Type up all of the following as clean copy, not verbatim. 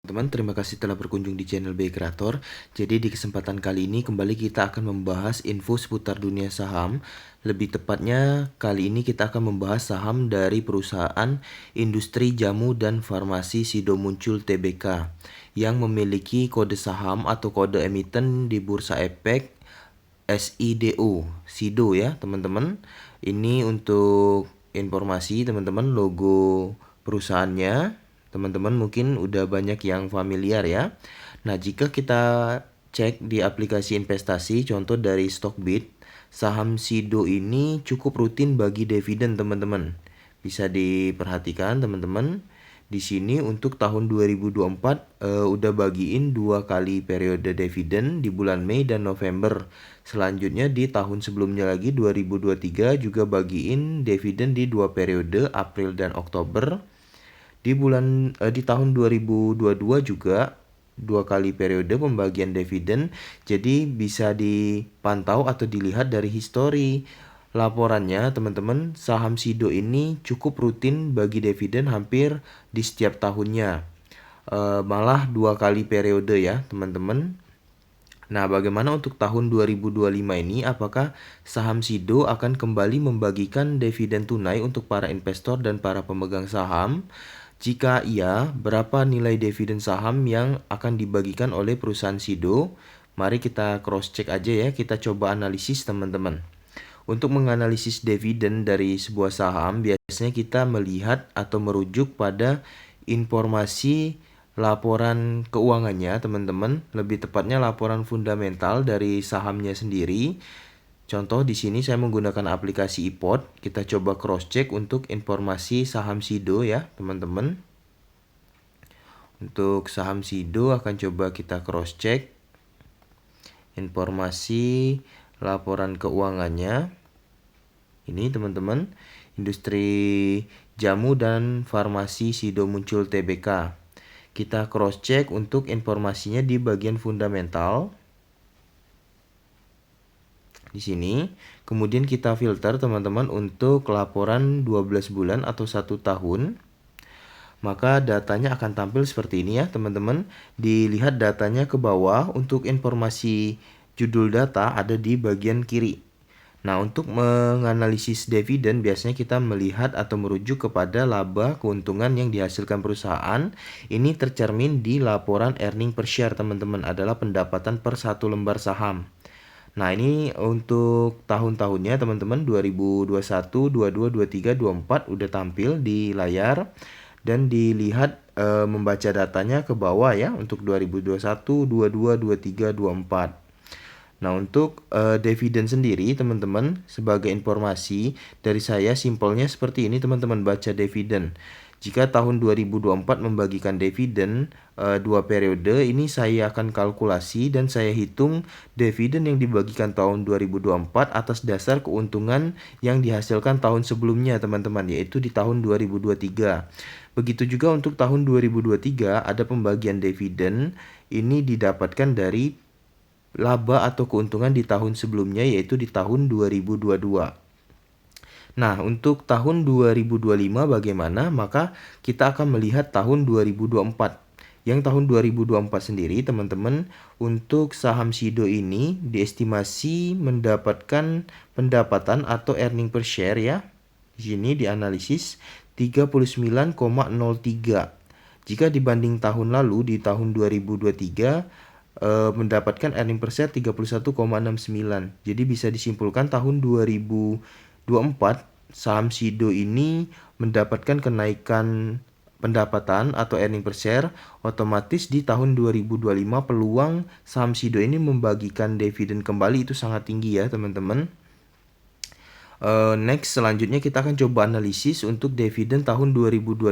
Teman-teman, terima kasih telah berkunjung di channel BI Creator. Jadi di kesempatan kali ini kembali kita akan membahas info seputar dunia saham. Lebih tepatnya kali ini kita akan membahas saham dari perusahaan industri jamu dan farmasi Sido Muncul Tbk yang memiliki kode saham atau kode emiten di Bursa Efek SIDO, Sido ya teman-teman. Ini untuk informasi teman-teman, logo perusahaannya. Teman-teman mungkin udah banyak yang familiar ya. Nah, jika kita cek di aplikasi investasi, contoh dari Stockbit, saham Sido ini cukup rutin bagi dividen teman-teman. Bisa diperhatikan teman-teman. Di sini untuk tahun 2024 udah bagiin 2 kali periode dividen di bulan Mei dan November. Selanjutnya di tahun sebelumnya lagi 2023 juga bagiin dividen di 2 periode April dan Oktober. Di tahun 2022 juga 2 kali periode pembagian dividen. Jadi bisa dipantau atau dilihat dari histori laporannya teman-teman. Saham Sido ini cukup rutin bagi dividen hampir di setiap tahunnya. Malah 2 kali periode ya teman-teman. Nah, bagaimana untuk tahun 2025 ini? Apakah saham Sido akan kembali membagikan dividen tunai untuk para investor dan para pemegang saham? Jika iya, berapa nilai dividen saham yang akan dibagikan oleh perusahaan Sido? Mari kita cross check aja ya, kita coba analisis teman-teman. Untuk menganalisis dividen dari sebuah saham, biasanya kita melihat atau merujuk pada informasi laporan keuangannya teman-teman, lebih tepatnya laporan fundamental dari sahamnya sendiri. Contoh di sini saya menggunakan aplikasi iPod. Kita coba cross check untuk informasi saham Sido ya, teman-teman. Untuk saham Sido akan coba kita cross check informasi laporan keuangannya. Ini teman-teman, industri jamu dan farmasi Sido Muncul Tbk. Kita cross check untuk informasinya di bagian fundamental. Di sini, kemudian kita filter teman-teman untuk laporan 12 bulan atau 1 tahun. Maka datanya akan tampil seperti ini ya teman-teman. Dilihat datanya ke bawah, untuk informasi judul data ada di bagian kiri. Nah, untuk menganalisis dividen biasanya kita melihat atau merujuk kepada laba keuntungan yang dihasilkan perusahaan. Ini tercermin di laporan earning per share teman-teman, adalah pendapatan per 1 lembar saham. Nah, ini untuk tahun-tahunnya teman-teman, 2021, 22, 23, 24 udah tampil di layar. Dan dilihat membaca datanya ke bawah ya, untuk 2021, 22, 23, 24. Nah, untuk dividen sendiri teman-teman, sebagai informasi dari saya, simpelnya seperti ini teman-teman, baca dividen. Jika tahun 2024 membagikan dividen 2 periode, ini saya akan kalkulasi dan saya hitung dividen yang dibagikan tahun 2024 atas dasar keuntungan yang dihasilkan tahun sebelumnya teman-teman, yaitu di tahun 2023. Begitu juga untuk tahun 2023 ada pembagian dividen, ini didapatkan dari laba atau keuntungan di tahun sebelumnya, yaitu di tahun 2022. Nah, untuk tahun 2025 bagaimana? Maka kita akan melihat tahun 2024. Yang tahun 2024 sendiri teman-teman, untuk saham Sido ini diestimasi mendapatkan pendapatan atau earning per share ya. Di sini dianalisis 39,03. Jika dibanding tahun lalu di tahun 2023 mendapatkan earning per share 31,69. Jadi bisa disimpulkan tahun 2024 saham Sido ini mendapatkan kenaikan pendapatan atau earning per share. Otomatis di tahun 2025 peluang saham Sido ini membagikan dividen kembali itu sangat tinggi ya teman-teman. Next, selanjutnya kita akan coba analisis untuk dividen tahun 2025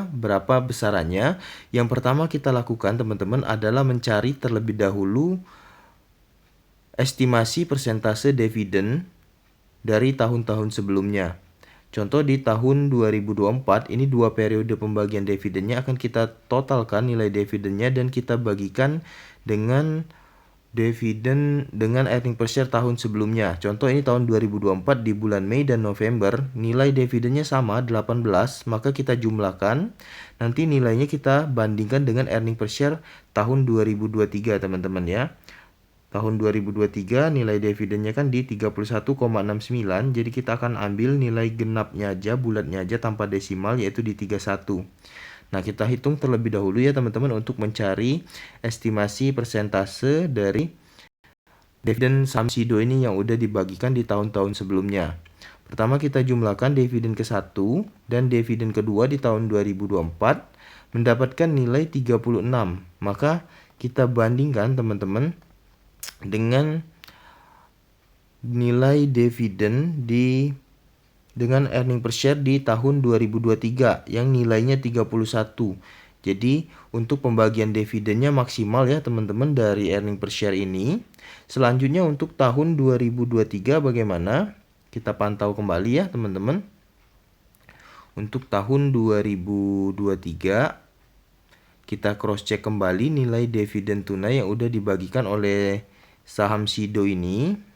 berapa besarannya. Yang pertama kita lakukan teman-teman adalah mencari terlebih dahulu estimasi persentase dividen dari tahun-tahun sebelumnya. Contoh di tahun 2024 ini 2 periode pembagian dividennya akan kita totalkan nilai dividennya dan kita bagikan dengan dividen dengan earning per share tahun sebelumnya. Contoh ini tahun 2024 di bulan Mei dan November, nilai dividennya sama 18, maka kita jumlahkan. Nanti nilainya kita bandingkan dengan earning per share tahun 2023, teman-teman ya. Tahun 2023 nilai dividennya kan di 31,69, jadi kita akan ambil nilai genapnya aja, bulatnya aja tanpa desimal, yaitu di 31. Nah, kita hitung terlebih dahulu ya teman-teman untuk mencari estimasi persentase dari dividen saham SIDO ini yang udah dibagikan di tahun-tahun sebelumnya. Pertama kita jumlahkan dividen ke-1 dan dividen kedua di tahun 2024 mendapatkan nilai 36. Maka kita bandingkan teman-teman dengan nilai dividen dengan earning per share di tahun 2023 yang nilainya 31. Jadi untuk pembagian dividennya maksimal ya teman-teman dari earning per share ini. Selanjutnya untuk tahun 2023 bagaimana? Kita pantau kembali ya teman-teman. Untuk tahun 2023 kita cross check kembali nilai dividen tunai yang udah dibagikan oleh saham SIDO ini.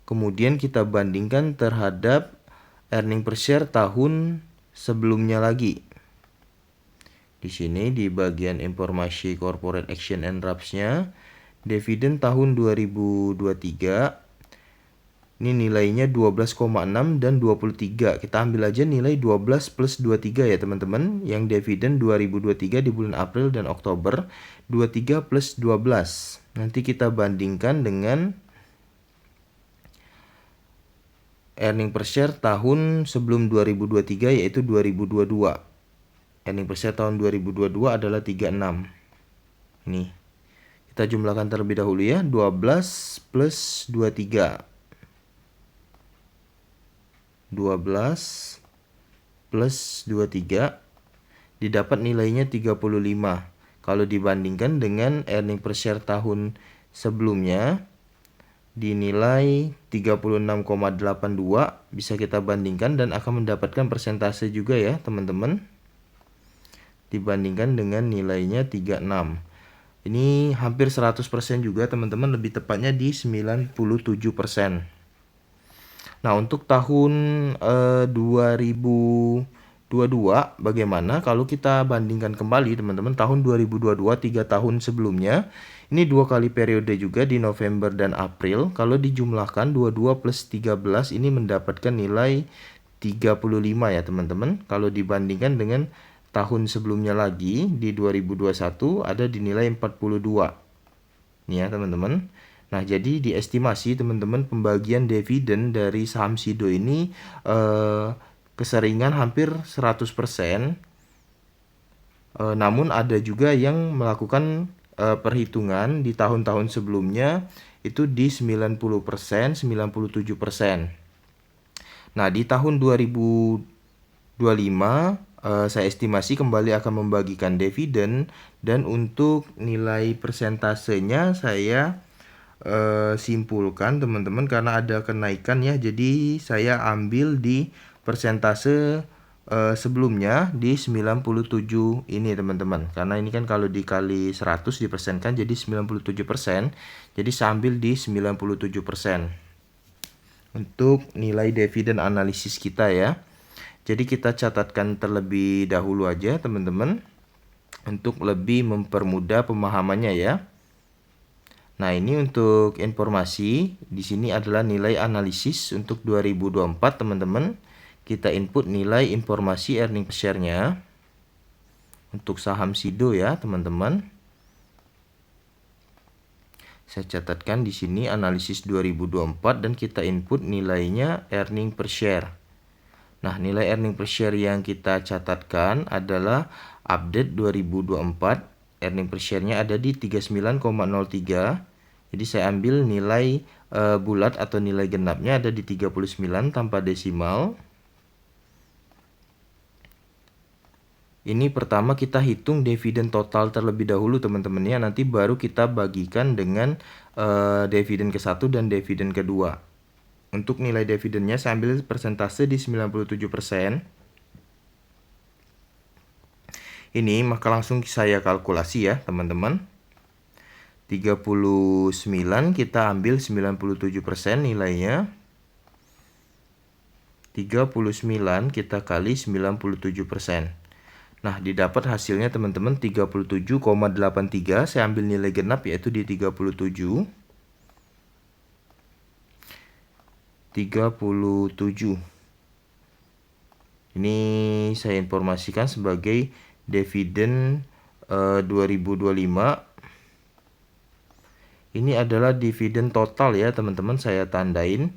Kemudian kita bandingkan terhadap earning per share tahun sebelumnya lagi. Di sini di bagian informasi corporate action and RAPS-nya, dividen tahun 2023 ini nilainya 12,6 dan 23. Kita ambil aja nilai 12 plus 23 ya teman-teman. Yang dividen 2023 di bulan April dan Oktober, 23 plus 12. Nanti kita bandingkan dengan earning per share tahun sebelum 2023 yaitu 2022. Earning per share tahun 2022 adalah 36. Ini. Kita jumlahkan terlebih dahulu ya. 12 plus 23. 12 plus 23 didapat nilainya 35. Kalau dibandingkan dengan earning per share tahun sebelumnya dinilai 36,82, bisa kita bandingkan dan akan mendapatkan persentase juga ya teman-teman, dibandingkan dengan nilainya 36. Ini hampir 100% juga teman-teman, lebih tepatnya di 97%. Nah untuk tahun 2022 bagaimana kalau kita bandingkan kembali teman-teman, tahun 2022 3 tahun sebelumnya. Ini 2 kali periode juga di November dan April. Kalau dijumlahkan 22 plus 13 ini mendapatkan nilai 35 ya teman-teman. Kalau dibandingkan dengan tahun sebelumnya lagi di 2021 ada di nilai 42. Nih ya teman-teman. Nah jadi diestimasi teman-teman pembagian dividen dari saham SIDO ini keseringan hampir 100%. Namun ada juga yang melakukan perhitungan di tahun-tahun sebelumnya itu di 90%, 97%. Nah, di tahun 2025 saya estimasi kembali akan membagikan dividen dan untuk nilai persentasenya saya simpulkan teman-teman karena ada kenaikan ya. Jadi saya ambil di persentase sebelumnya di 97 ini teman-teman, karena ini kan kalau dikali 100 dipersenkan jadi 97%, jadi saya ambil di 97% untuk nilai dividen analisis kita ya. Jadi kita catatkan terlebih dahulu aja teman-teman untuk lebih mempermudah pemahamannya ya. Nah ini untuk informasi, di sini adalah nilai analisis untuk 2024 teman-teman. Kita input nilai informasi earning per share-nya untuk saham SIDO ya teman-teman. Saya catatkan di sini analisis 2024 dan kita input nilainya earning per share. Nah, nilai earning per share yang kita catatkan adalah update 2024. Earning per share-nya ada di 39,03. Jadi saya ambil nilai bulat atau nilai genapnya ada di 39 tanpa desimal. Ini pertama kita hitung dividen total terlebih dahulu teman-teman ya. Nanti baru kita bagikan dengan dividen ke-1 dan dividen kedua. Untuk nilai dividennya saya ambil persentase di 97%. Ini maka langsung saya kalkulasi ya teman-teman. 39 kita ambil 97% nilainya. 39 kita kali 97%. Nah, didapat hasilnya teman-teman 37,83. Saya ambil nilai genap yaitu di 37. 37. Ini saya informasikan sebagai dividen 2025. Ini adalah dividen total ya teman-teman, saya tandain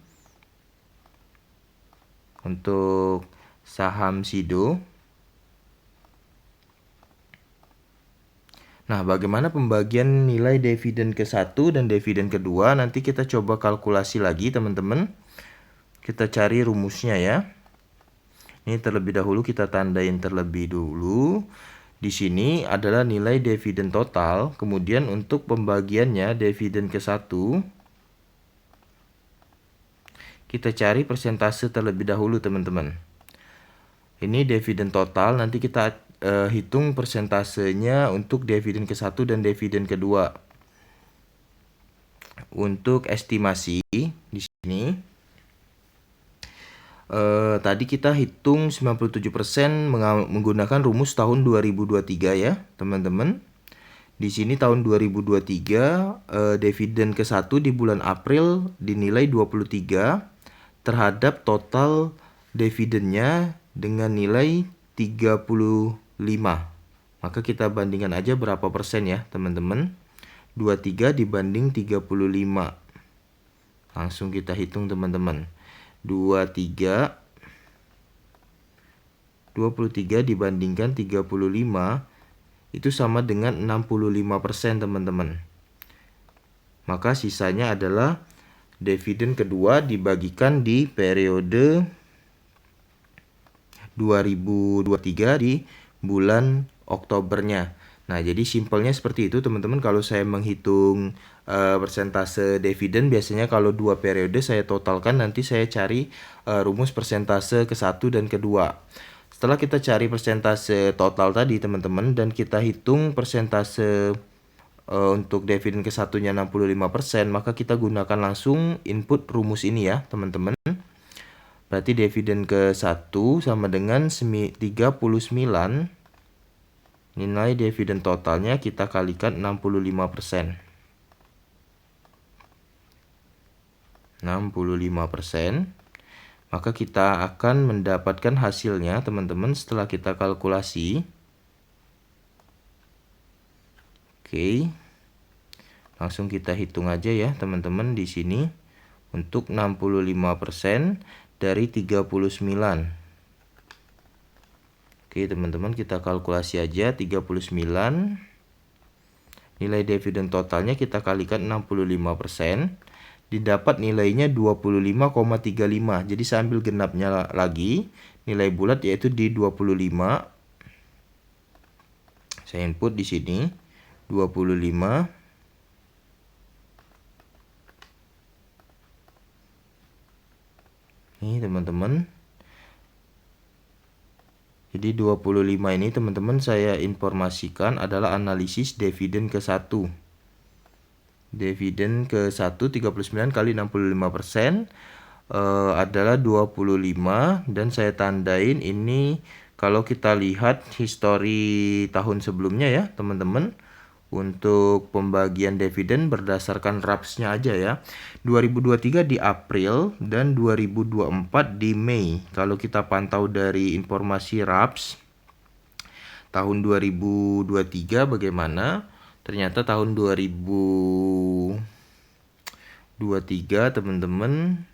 untuk saham Sido. Nah, bagaimana pembagian nilai dividen ke-1 dan dividen kedua? Nanti kita coba kalkulasi lagi teman-teman. Kita cari rumusnya ya. Ini terlebih dahulu kita tandain terlebih dulu. Di sini adalah nilai dividen total, kemudian untuk pembagiannya dividen ke-1 kita cari persentase terlebih dahulu teman-teman. Ini dividen total, nanti kita hitung persentasenya untuk dividen ke-1 dan dividen kedua. Untuk estimasi di sini tadi kita hitung 97% menggunakan rumus tahun 2023 ya, teman-teman. Di sini tahun 2023 dividen ke-1 di bulan April dinilai 23 terhadap total dividennya dengan nilai 35. Maka kita bandingkan aja berapa persen ya, teman-teman. 23 dibanding 35. Langsung kita hitung teman-teman. 23 dibandingkan 35 itu sama dengan 65% teman-teman. Maka sisanya adalah dividen kedua dibagikan di periode 2023 di bulan Oktobernya. Nah, jadi simpelnya seperti itu teman-teman. Kalau saya menghitung persentase dividen, biasanya kalau 2 periode saya totalkan, nanti saya cari rumus persentase ke-1 dan kedua. Setelah kita cari persentase total tadi teman-teman, dan kita hitung persentase untuk dividen ke-1-nya 65%, maka kita gunakan langsung input rumus ini ya teman-teman. Berarti dividen ke-1 sama dengan 39. Nilai dividen totalnya kita kalikan 65%. 65%. Maka kita akan mendapatkan hasilnya teman-teman setelah kita kalkulasi. Oke. Langsung kita hitung aja ya teman-teman di sini. Untuk 65% dari 39. Oke teman-teman, kita kalkulasi aja 39. Nilai dividen totalnya kita kalikan 65%. Didapat nilainya 25,35. Jadi saya ambil genapnya lagi. Nilai bulat yaitu di 25. Saya input di sini 25. Ini teman-teman. Jadi 25 ini teman-teman saya informasikan adalah analisis dividen ke-1. Dividen ke-1 39 kali 65% adalah 25, dan saya tandain ini kalau kita lihat histori tahun sebelumnya ya teman-teman. Untuk pembagian dividen berdasarkan RAPS-nya aja ya. 2023 di April dan 2024 di Mei. Kalau kita pantau dari informasi RAPS tahun 2023 bagaimana? Ternyata tahun 2023 teman-teman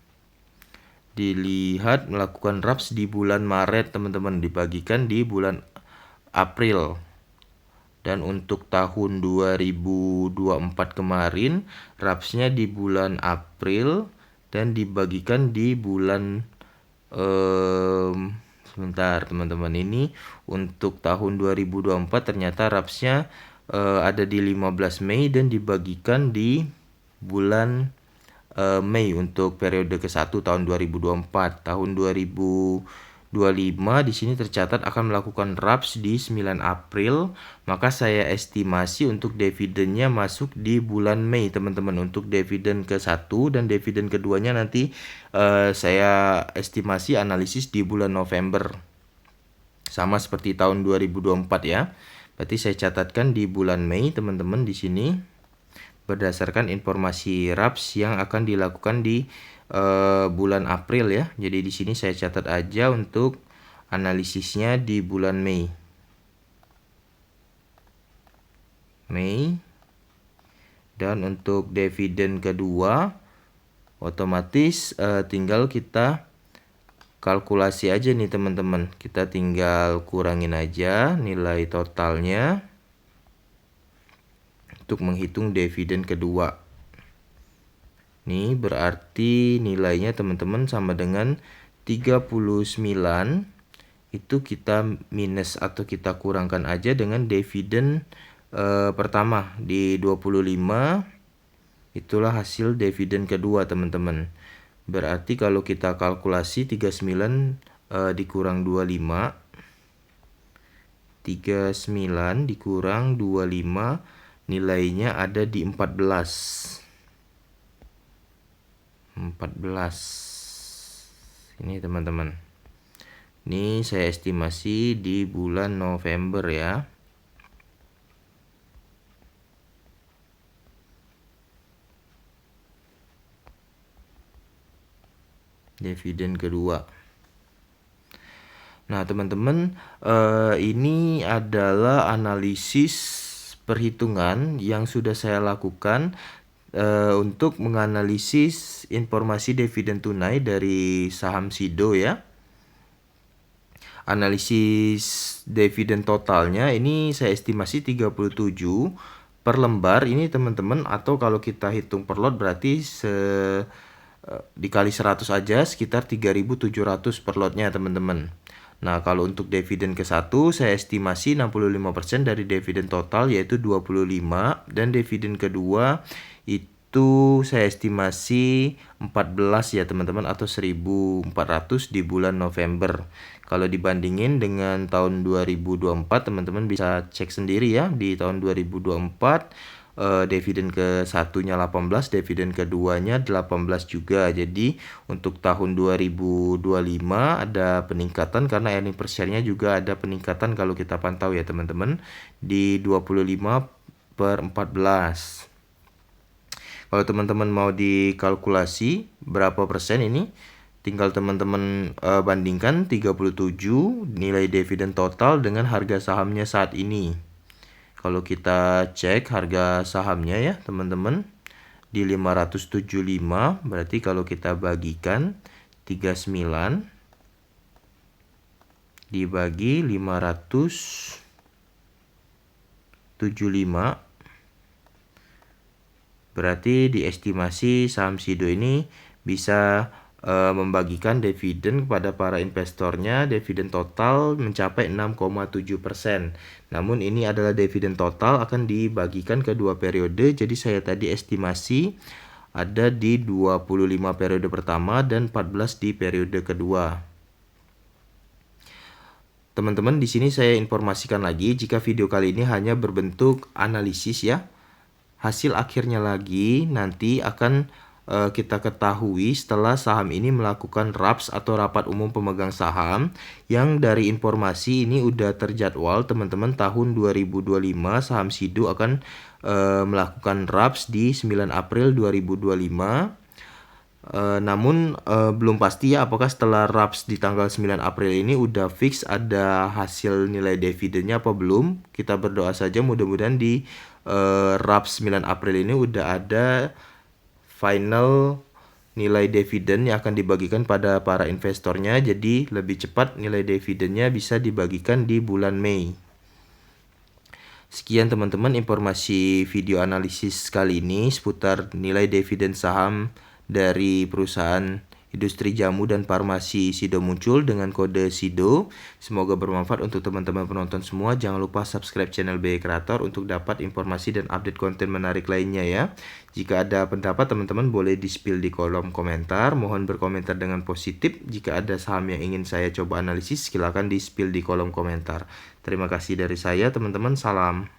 dilihat melakukan RAPS di bulan Maret teman-teman, dibagikan di bulan April. Dan untuk tahun 2024 kemarin RAPS-nya di bulan April dan dibagikan di bulan sebentar teman-teman, ini untuk tahun 2024 ternyata RAPS-nya ada di 15 Mei dan dibagikan di bulan Mei untuk periode ke-1 tahun 2024. Tahun 2025 di sini tercatat akan melakukan RAPS di 9 April, maka saya estimasi untuk dividennya masuk di bulan Mei, teman-teman. Untuk dividen ke-1 dan dividen keduanya nanti saya estimasi analisis di bulan November. Sama seperti tahun 2024 ya. Berarti saya catatkan di bulan Mei, teman-teman, di sini berdasarkan informasi RAPS yang akan dilakukan di bulan April ya. Jadi di sini saya catat aja untuk analisisnya di bulan Mei. Dan untuk dividen kedua otomatis tinggal kita kalkulasi aja nih, teman-teman. Kita tinggal kurangin aja nilai totalnya untuk menghitung dividen kedua. Ini berarti nilainya, teman-teman, sama dengan 39. Itu kita minus atau kita kurangkan aja dengan dividen pertama di 25. Itulah hasil dividen kedua, teman-teman. Berarti kalau kita kalkulasi 39 dikurang 25, 39 dikurang 25, nilainya ada di 14. Ini, teman-teman. Ini saya estimasi di bulan November ya. Dividen kedua. Nah, teman-teman, ini adalah analisis perhitungan yang sudah saya lakukan untuk menganalisis informasi dividen tunai dari saham SIDO ya. Analisis dividen totalnya ini saya estimasi 37 per lembar ini, teman-teman, atau kalau kita hitung per lot berarti dikali 100 aja sekitar 3.700 per lotnya, teman-teman. Nah, kalau untuk dividen ke-1 saya estimasi 65% dari dividen total yaitu 25, dan dividen kedua itu saya estimasi 14 ya, teman-teman, atau 1.400 di bulan November. Kalau dibandingin dengan tahun 2024, teman-teman bisa cek sendiri ya. Di tahun 2024 dividen ke-1-nya 18, dividen keduanya 18 juga. Jadi untuk tahun 2025 ada peningkatan karena earning per share-nya juga ada peningkatan kalau kita pantau ya, teman-teman, di 25 per 14. Kalau teman-teman mau dikalkulasi berapa persen ini, tinggal teman-teman bandingkan 37 nilai dividen total dengan harga sahamnya saat ini. Kalau kita cek harga sahamnya ya, teman-teman, di 575, berarti kalau kita bagikan 39 dibagi 575, berarti diestimasi saham SIDO ini bisa membagikan dividen kepada para investornya, dividen total mencapai 6,7%. Namun ini adalah dividen total akan dibagikan ke dua periode. Jadi saya tadi estimasi ada di 25 periode pertama dan 14 di periode kedua. Teman-teman, di sini saya informasikan lagi jika video kali ini hanya berbentuk analisis ya. Hasil akhirnya lagi nanti akan kita ketahui setelah saham ini melakukan RAPS atau rapat umum pemegang saham, yang dari informasi ini udah terjadwal, teman-teman. Tahun 2025 saham SIDO akan melakukan RAPS di 9 April 2025. Namun belum pasti ya apakah setelah RAPS di tanggal 9 April ini udah fix ada hasil nilai dividennya apa belum. Kita berdoa saja mudah-mudahan di RAPS 9 April ini udah ada final nilai dividen yang akan dibagikan pada para investornya. Jadi lebih cepat nilai dividennya bisa dibagikan di bulan Mei. Sekian, teman-teman, informasi video analisis kali ini seputar nilai dividen saham dari perusahaan industri jamu dan farmasi Sido muncul dengan kode Sido. Semoga bermanfaat untuk teman-teman penonton semua. Jangan lupa subscribe channel BI Kreator untuk dapat informasi dan update konten menarik lainnya ya. Jika ada pendapat teman-teman boleh di-spill di kolom komentar. Mohon berkomentar dengan positif. Jika ada saham yang ingin saya coba analisis, silakan di-spill di kolom komentar. Terima kasih dari saya teman-teman. Salam.